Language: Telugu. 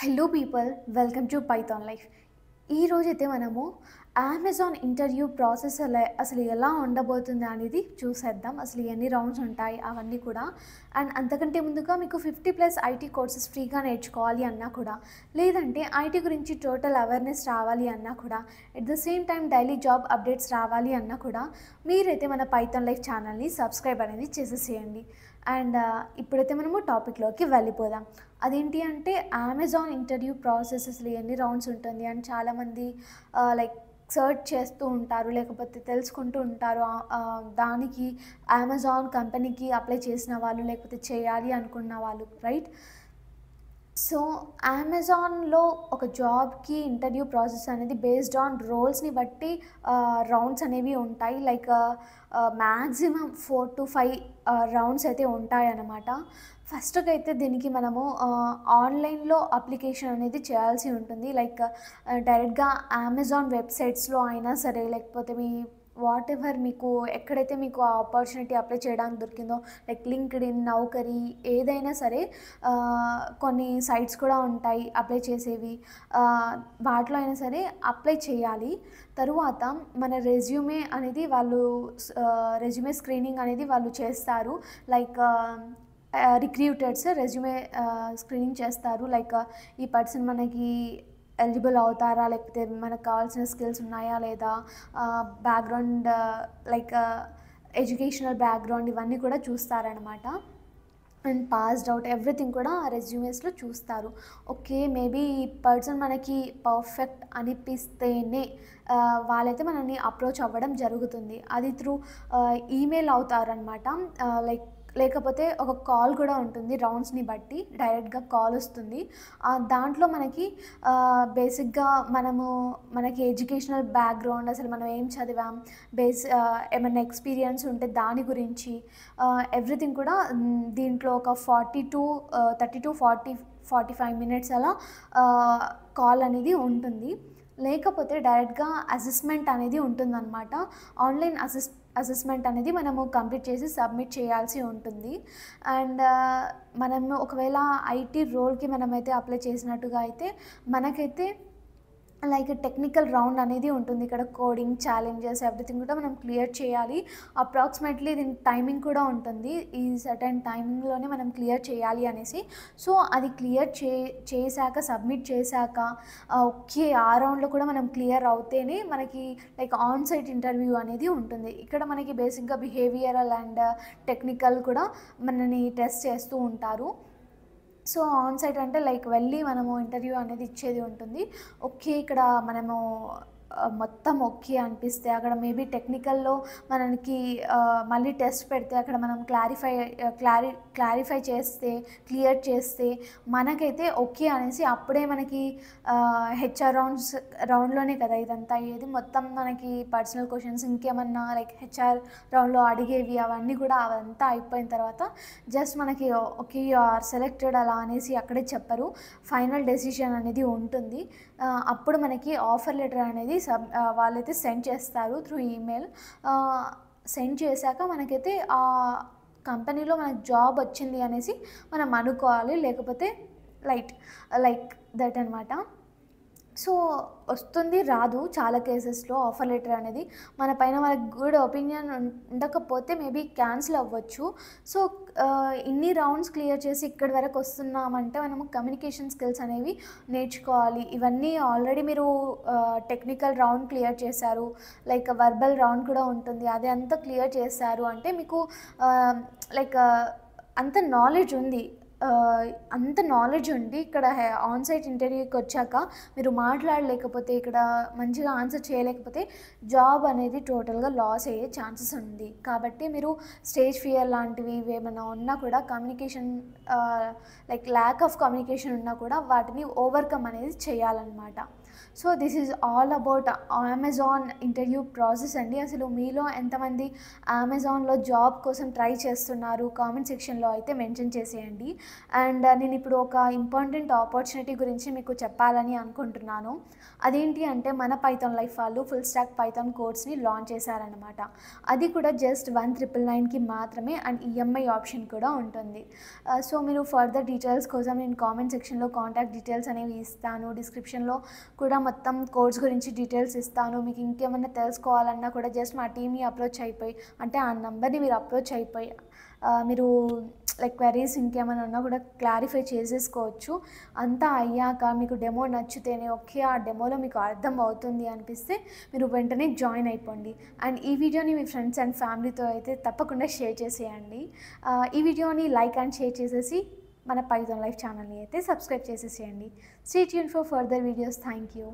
Hello people, welcome to Python life. ఈరోజైతే మనము అమెజాన్ ఇంటర్వ్యూ ప్రాసెస్ అసలు ఎలా ఉండబోతుంది అనేది చూసేద్దాం. అసలు ఎన్ని రౌండ్స్ ఉంటాయి అవన్నీ కూడా. అండ్ అంతకంటే ముందుగా మీకు 50+ ఐటీ కోర్సెస్ ఫ్రీగా నేర్చుకోవాలి అన్నా కూడా, లేదంటే ఐటీ గురించి టోటల్ అవేర్నెస్ రావాలి అన్నా కూడా, at the same time daily job updates రావాలి అన్నా కూడా మీరైతే మన పైథాన్ లైఫ్ ఛానల్ని సబ్స్క్రైబ్ అనేది చేసేసేయండి. అండ్ ఇప్పుడైతే మనము టాపిక్లోకి వెళ్ళిపోదాం. అదేంటి అంటే అమెజాన్ ఇంటర్వ్యూ ప్రాసెస్ అసలు ఎన్ని రౌండ్స్ ఉంటుంది అని చాలామంది లైక్ సర్చ్ చేస్తూ ఉంటారు, లేకపోతే తెలుసుకుంటూ ఉంటారు. దానికి అమెజాన్ కంపెనీకి అప్లై చేసిన వాళ్ళు, లేకపోతే చేయాలి అనుకున్న వాళ్ళు, రైట్? సో అమెజాన్లో ఒక జాబ్కి ఇంటర్వ్యూ ప్రాసెస్ అనేది బేస్డ్ ఆన్ రోల్స్ని బట్టి రౌండ్స్ అనేవి ఉంటాయి. లైక్ మ్యాక్సిమం 4 to 5 రౌండ్స్ అయితే ఉంటాయన్నమాట. ఫస్ట్కి అయితే దీనికి మనము ఆన్లైన్లో అప్లికేషన్ అనేది చేయాల్సి ఉంటుంది. లైక్ డైరెక్ట్గా అమెజాన్ వెబ్సైట్స్లో అయినా సరే, లేకపోతే మీ వాట్ ఎవర్ మీకు ఎక్కడైతే మీకు ఆ ఆపర్చునిటీ అప్లై చేయడానికి దొరికిందో, లైక్ లింక్డ్ఇన్, నౌకరీ, ఏదైనా సరే కొన్ని సైట్స్ కూడా ఉంటాయి అప్లై చేసేవి. వాటిలో అయినా సరే అప్లై చేయాలి. తరువాత మన రెజ్యూమే అనేది వాళ్ళు రెజ్యూమే స్క్రీనింగ్ అనేది వాళ్ళు చేస్తారు. లైక్ రిక్రూటర్స్ రెజ్యూమే స్క్రీనింగ్ చేస్తారు. లైక్ ఈ పర్సన్ మనకి ఎలిజిబుల్ అవుతారా, లేకపోతే మనకు కావాల్సిన స్కిల్స్ ఉన్నాయా లేదా, బ్యాక్గ్రౌండ్ లైక్ ఎడ్యుకేషనల్ బ్యాక్గ్రౌండ్ ఇవన్నీ కూడా చూస్తారనమాట. అండ్ పాస్డ్ అవుట్ ఎవ్రీథింగ్ కూడా రెజ్యూమేస్లో చూస్తారు. ఓకే, మేబీ ఈ పర్సన్ మనకి పర్ఫెక్ట్ అనిపిస్తేనే వాళ్ళైతే మనల్ని అప్రోచ్ అవ్వడం జరుగుతుంది. అది త్రూ ఈమెయిల్ అవుతారనమాట. లైక్ లేకపోతే ఒక కాల్ కూడా ఉంటుంది. రౌండ్స్ని బట్టి డైరెక్ట్గా కాల్ వస్తుంది. దాంట్లో మనకి బేసిక్గా మనకి ఎడ్యుకేషనల్ బ్యాక్గ్రౌండ్, అసలు మనం ఏం చదివాం, ఏమైనా ఎక్స్పీరియన్స్ ఉంటే దాని గురించి ఎవ్రీథింగ్ కూడా దీంట్లో ఒక 30 to 45 మినిట్స్ అలా కాల్ అనేది ఉంటుంది. లేకపోతే డైరెక్ట్గా అసెస్మెంట్ అనేది ఉంటుందన్నమాట. ఆన్లైన్ అసెస్మెంట్ అనేది మనము కంప్లీట్ చేసి సబ్మిట్ చేయాల్సి ఉంటుంది. అండ్ మనము ఒకవేళ ఐటీ రోల్కి మనమైతే అప్లై చేసినట్టుగా అయితే మనకైతే లైక్ టెక్నికల్ రౌండ్ అనేది ఉంటుంది. ఇక్కడ కోడింగ్ ఛాలెంజెస్ ఎవ్రీథింగ్ కూడా మనం క్లియర్ చేయాలి. అప్రాక్సిమేట్లీ దీనికి టైమింగ్ కూడా ఉంటుంది. ఈ సర్టెన్ టైమింగ్లోనే మనం క్లియర్ చేయాలి అనేసి. సో అది క్లియర్ చేశాక, సబ్మిట్ చేశాక, ఓకే ఆ రౌండ్లో కూడా మనం క్లియర్ అవుతేనే మనకి లైక్ ఆన్ సైట్ ఇంటర్వ్యూ అనేది ఉంటుంది. ఇక్కడ మనకి బేసిక్గా బిహేవియరల్ అండ్ టెక్నికల్ కూడా మనని టెస్ట్ చేస్తూ ఉంటారు. సో ఆన్ సైట్ అంటే లైక్ వెళ్ళి మనము ఇంటర్వ్యూ అనేది ఇచ్చేది ఉంటుంది. ఓకే, ఇక్కడ మనము మొత్తం ఓకే అనిపిస్తే అక్కడ మేబీ టెక్నికల్లో మనకి మళ్ళీ టెస్ట్ పెడితే అక్కడ మనం క్లారిఫై చేస్తే, క్లియర్ చేస్తే మనకైతే ఓకే అనేసి అప్పుడే మనకి హెచ్ఆర్ రౌండ్లోనే కదా ఇదంతా అయ్యేది. మొత్తం మనకి పర్సనల్ క్వశ్చన్స్, ఇంకేమన్నా లైక్ హెచ్ఆర్ రౌండ్లో అడిగేవి అవన్నీ కూడా అవంతా అయిపోయిన తర్వాత జస్ట్ మనకి ఓకే యు ఆర్ సెలెక్టెడ్ అలా అనేసి అక్కడే చెప్పరు. ఫైనల్ డెసిషన్ అనేది ఉంటుంది. అప్పుడు మనకి ఆఫర్ లెటర్ అనేది వాళ్ళైతే సెండ్ చేస్తారు త్రూ ఈమెయిల్. సెండ్ చేశాక మనకైతే ఆ కంపెనీలో మనకు జాబ్ వచ్చింది అనేసి మనం అనుకోవాలి, లేకపోతే లైక్ దట్ అనమాట. సో వస్తుంది, రాదు చాలా కేసెస్లో ఆఫర్ లెటర్ అనేది. మన పైన వాళ్ళకి గుడ్ ఒపీనియన్ ఉండకపోతే మేబీ క్యాన్సిల్ అవ్వచ్చు. సో ఇన్ని రౌండ్స్ క్లియర్ చేసి ఇక్కడి వరకు వస్తున్నామంటే మనము కమ్యూనికేషన్ స్కిల్స్ అనేవి నేర్చుకోవాలి. ఇవన్నీ ఆల్రెడీ మీరు టెక్నికల్ రౌండ్ క్లియర్ చేశారు, లైక్ వర్బల్ రౌండ్ కూడా ఉంటుంది, అది అంతా క్లియర్ చేశారు అంటే మీకు లైక్ అంత నాలెడ్జ్ ఉంది. అంత నాలెడ్జ్ ఉండి ఇక్కడ ఆన్ సైట్ ఇంటర్వ్యూకి వచ్చాక మీరు మాట్లాడలేకపోతే, ఇక్కడ మంచిగా ఆన్సర్ చేయలేకపోతే జాబ్ అనేది టోటల్గా లాస్ అయ్యే ఛాన్సెస్ ఉంది. కాబట్టి మీరు స్టేజ్ ఫియర్ లాంటివి ఏమైనా ఉన్నా కూడా, communication like lack of communication ఉన్నా కూడా వాటిని ఓవర్కమ్ అనేది చేయాలన్నమాట. So this is all about Amazon interview process అండి. అసలు మీలో ఎంతమంది అమెజాన్లో జాబ్ కోసం ట్రై చేస్తున్నారు కామెంట్ సెక్షన్లో అయితే మెన్షన్ చేసేయండి. అండ్ నేను ఇప్పుడు ఒక ఇంపార్టెంట్ ఆపర్చునిటీ గురించి మీకు చెప్పాలని అనుకుంటున్నాను. అదేంటి అంటే మన పైథాన్ లైఫ్ వాళ్ళు ఫుల్ స్టాక్ పైథాన్ కోర్స్ని లాంచ్ చేశారనమాట. అది కూడా జస్ట్ 1999కి మాత్రమే అండ్ ఈఎంఐ ఆప్షన్ కూడా ఉంటుంది. సో మీరు ఫర్దర్ డీటెయిల్స్ కోసం నేను కామెంట్ సెక్షన్లో కాంటాక్ట్ డీటెయిల్స్ అనేవి ఇస్తాను. డిస్క్రిప్షన్లో కూడా మొత్తం కోర్స్ గురించి డీటెయిల్స్ ఇస్తాను. మీకు ఇంకేమైనా తెలుసుకోవాలన్నా కూడా జస్ట్ మా టీమ్ని అప్రోచ్ అయిపోయి, అంటే ఆ నెంబర్ని మీరు అప్రోచ్ అయిపోయి మీరు లైక్ క్వెరీస్ ఇంకేమైనా ఉన్నా కూడా క్లారిఫై చేసేసుకోవచ్చు. అంతా అయ్యాక మీకు డెమో నచ్చితేనే ఓకే, ఆ డెమోలో మీకు అర్థం అవుతుంది అనిపిస్తే మీరు వెంటనే జాయిన్ అయిపోండి. అండ్ ఈ వీడియోని మీ ఫ్రెండ్స్ అండ్ ఫ్యామిలీతో అయితే తప్పకుండా షేర్ చేసేయండి. ఈ వీడియోని లైక్ అండ్ షేర్ చేసేసి మన పైథాన్ లైఫ్ ఛానల్ని అయితే సబ్స్క్రైబ్ చేసేసేయండి. Stay tune for further videos. Thank you.